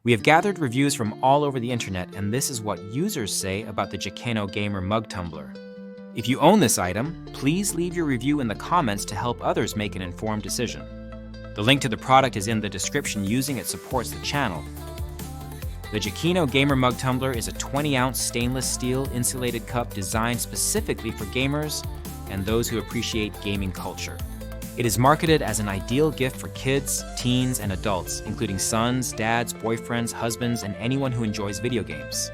We have gathered reviews from all over the internet, and this is what users say about the Jekeno Gamer Mug Tumbler. If you own this item, please leave your review in the comments to help others make an informed decision. The link to the product is in the description. Using it supports the channel. The Jekeno Gamer Mug Tumbler is a 20-ounce stainless steel insulated cup designed specifically for gamers and those who appreciate gaming culture. It is marketed as an ideal gift for kids, teens, and adults, including sons, dads, boyfriends, husbands, and anyone who enjoys video games.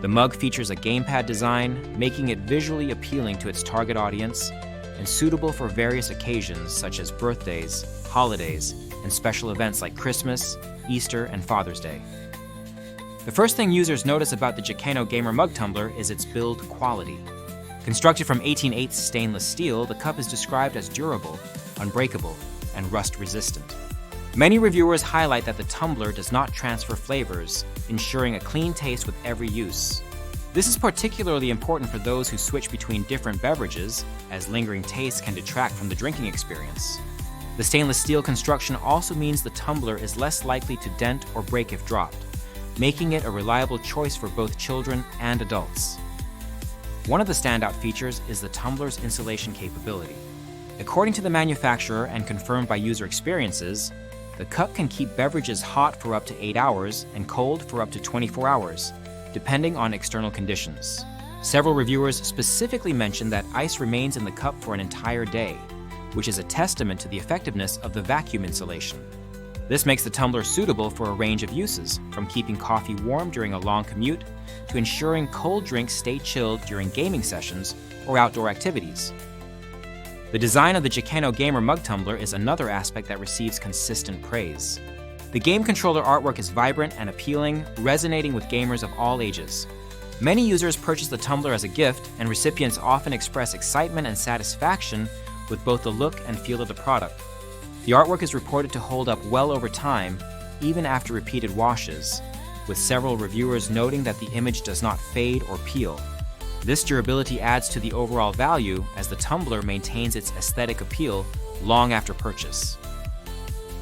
The mug features a gamepad design, making it visually appealing to its target audience and suitable for various occasions such as birthdays, holidays, and special events like Christmas, Easter, and Father's Day. The first thing users notice about the Jekeno Gamer Mug Tumbler is its build quality. Constructed from 18/8 stainless steel, the cup is described as durable, unbreakable, and rust-resistant. Many reviewers highlight that the tumbler does not transfer flavors, ensuring a clean taste with every use. This is particularly important for those who switch between different beverages, as lingering tastes can detract from the drinking experience. The stainless steel construction also means the tumbler is less likely to dent or break if dropped, making it a reliable choice for both children and adults. One of the standout features is the tumbler's insulation capability. According to the manufacturer and confirmed by user experiences, the cup can keep beverages hot for up to 8 hours and cold for up to 24 hours, depending on external conditions. Several reviewers specifically mentioned that ice remains in the cup for an entire day, which is a testament to the effectiveness of the vacuum insulation. This makes the tumbler suitable for a range of uses, from keeping coffee warm during a long commute to ensuring cold drinks stay chilled during gaming sessions or outdoor activities. The design of the Jekeno Gamer Mug Tumbler is another aspect that receives consistent praise. The game controller artwork is vibrant and appealing, resonating with gamers of all ages. Many users purchase the tumbler as a gift, and recipients often express excitement and satisfaction with both the look and feel of the product. The artwork is reported to hold up well over time, even after repeated washes, with several reviewers noting that the image does not fade or peel. This durability adds to the overall value, as the tumbler maintains its aesthetic appeal long after purchase.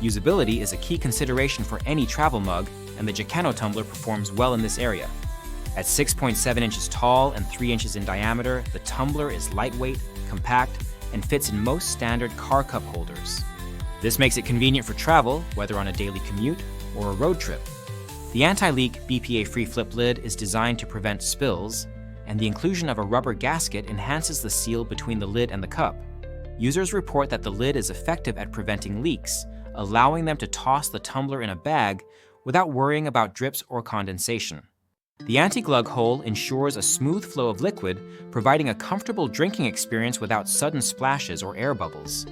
Usability is a key consideration for any travel mug, and the Jekeno tumbler performs well in this area. At 6.7 inches tall and 3 inches in diameter, the tumbler is lightweight, compact, and fits in most standard car cup holders. This makes it convenient for travel, whether on a daily commute or a road trip. The anti-leak BPA-free flip lid is designed to prevent spills, and the inclusion of a rubber gasket enhances the seal between the lid and the cup. Users report that the lid is effective at preventing leaks, allowing them to toss the tumbler in a bag without worrying about drips or condensation. The anti-glug hole ensures a smooth flow of liquid, providing a comfortable drinking experience without sudden splashes or air bubbles.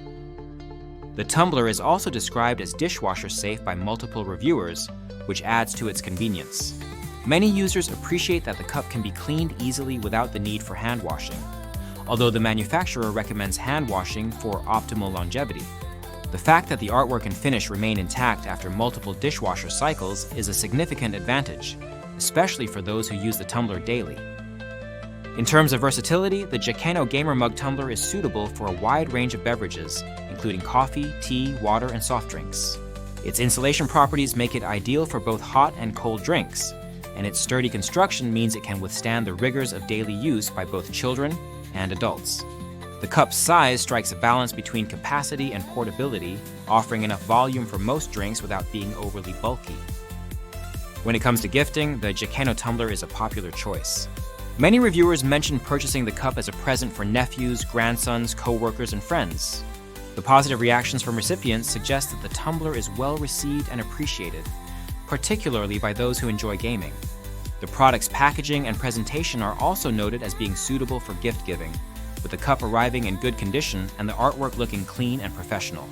The tumbler is also described as dishwasher safe by multiple reviewers, which adds to its convenience. Many users appreciate that the cup can be cleaned easily without the need for hand washing, although the manufacturer recommends hand washing for optimal longevity. The fact that the artwork and finish remain intact after multiple dishwasher cycles is a significant advantage, especially for those who use the tumbler daily. In terms of versatility, the Jekeno Gamer Mug Tumbler is suitable for a wide range of beverages, including coffee, tea, water, and soft drinks. Its insulation properties make it ideal for both hot and cold drinks, and its sturdy construction means it can withstand the rigors of daily use by both children and adults. The cup's size strikes a balance between capacity and portability, offering enough volume for most drinks without being overly bulky. When it comes to gifting, the Jekeno tumbler is a popular choice. Many reviewers mention purchasing the cup as a present for nephews, grandsons, co-workers, and friends. The positive reactions from recipients suggest that the tumbler is well received and appreciated, particularly by those who enjoy gaming. The product's packaging and presentation are also noted as being suitable for gift giving, with the cup arriving in good condition and the artwork looking clean and professional.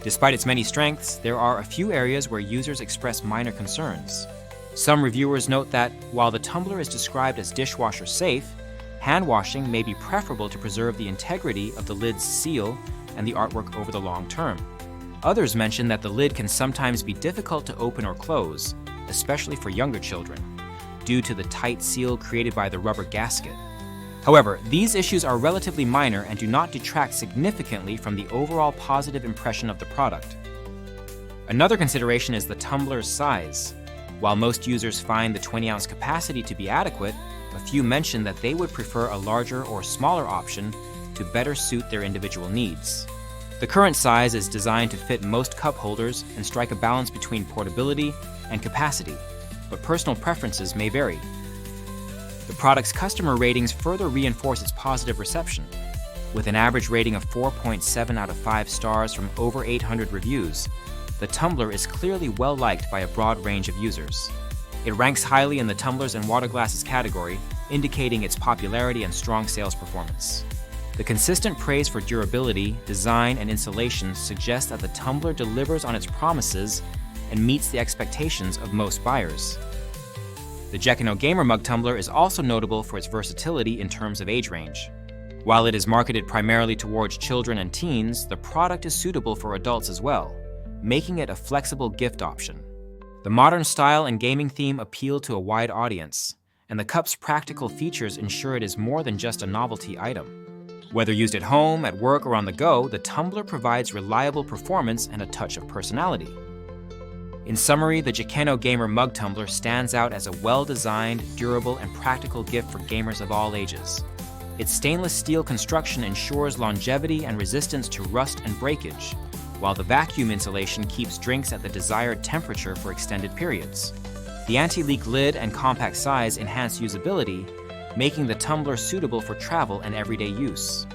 Despite its many strengths, there are a few areas where users express minor concerns. Some reviewers note that, while the tumbler is described as dishwasher safe, hand washing may be preferable to preserve the integrity of the lid's seal and the artwork over the long term. Others mention that the lid can sometimes be difficult to open or close, especially for younger children, due to the tight seal created by the rubber gasket. However, these issues are relatively minor and do not detract significantly from the overall positive impression of the product. Another consideration is the tumbler's size. While most users find the 20-ounce capacity to be adequate, a few mention that they would prefer a larger or smaller option to better suit their individual needs. The current size is designed to fit most cup holders and strike a balance between portability and capacity, but personal preferences may vary. The product's customer ratings further reinforce its positive reception. With an average rating of 4.7 out of 5 stars from over 800 reviews, the Tumbler is clearly well-liked by a broad range of users. It ranks highly in the tumblers and water glasses category, indicating its popularity and strong sales performance. The consistent praise for durability, design, and installation suggests that the Tumbler delivers on its promises and meets the expectations of most buyers. The Jekeno Gamer Mug Tumbler is also notable for its versatility in terms of age range. While it is marketed primarily towards children and teens, the product is suitable for adults as well, making it a flexible gift option. The modern style and gaming theme appeal to a wide audience, and the cup's practical features ensure it is more than just a novelty item. Whether used at home, at work, or on the go, the Tumbler provides reliable performance and a touch of personality. In summary, the Jekeno Gamer Mug Tumbler stands out as a well-designed, durable, and practical gift for gamers of all ages. Its stainless steel construction ensures longevity and resistance to rust and breakage, while the vacuum insulation keeps drinks at the desired temperature for extended periods. The anti-leak lid and compact size enhance usability, making the Tumbler suitable for travel and everyday use.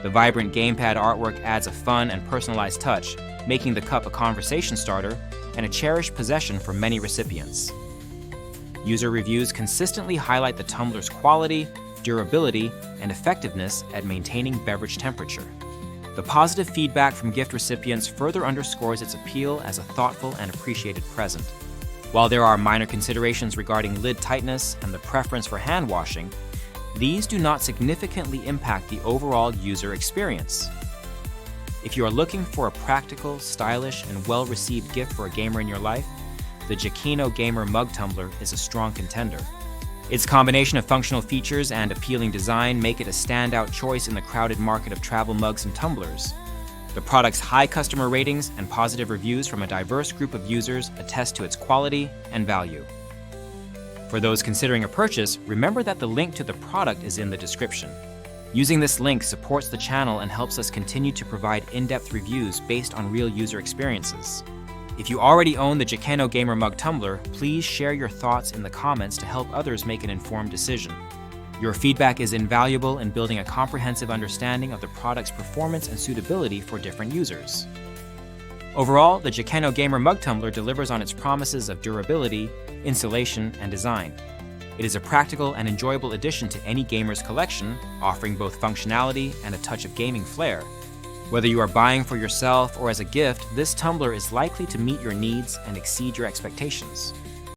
The vibrant gamepad artwork adds a fun and personalized touch, making the cup a conversation starter and a cherished possession for many recipients. User reviews consistently highlight the Tumbler's quality, durability, and effectiveness at maintaining beverage temperature. The positive feedback from gift recipients further underscores its appeal as a thoughtful and appreciated present. While there are minor considerations regarding lid tightness and the preference for hand washing, these do not significantly impact the overall user experience. If you are looking for a practical, stylish, and well-received gift for a gamer in your life, the Jekeno Gamer Mug Tumbler is a strong contender. Its combination of functional features and appealing design make it a standout choice in the crowded market of travel mugs and tumblers. The product's high customer ratings and positive reviews from a diverse group of users attest to its quality and value. For those considering a purchase, remember that the link to the product is in the description. Using this link supports the channel and helps us continue to provide in-depth reviews based on real user experiences. If you already own the Jekeno Gamer Mug Tumbler, please share your thoughts in the comments to help others make an informed decision. Your feedback is invaluable in building a comprehensive understanding of the product's performance and suitability for different users. Overall, the Jekeno Gamer Mug Tumbler delivers on its promises of durability, insulation, and design. It is a practical and enjoyable addition to any gamer's collection, offering both functionality and a touch of gaming flair. Whether you are buying for yourself or as a gift, this tumbler is likely to meet your needs and exceed your expectations.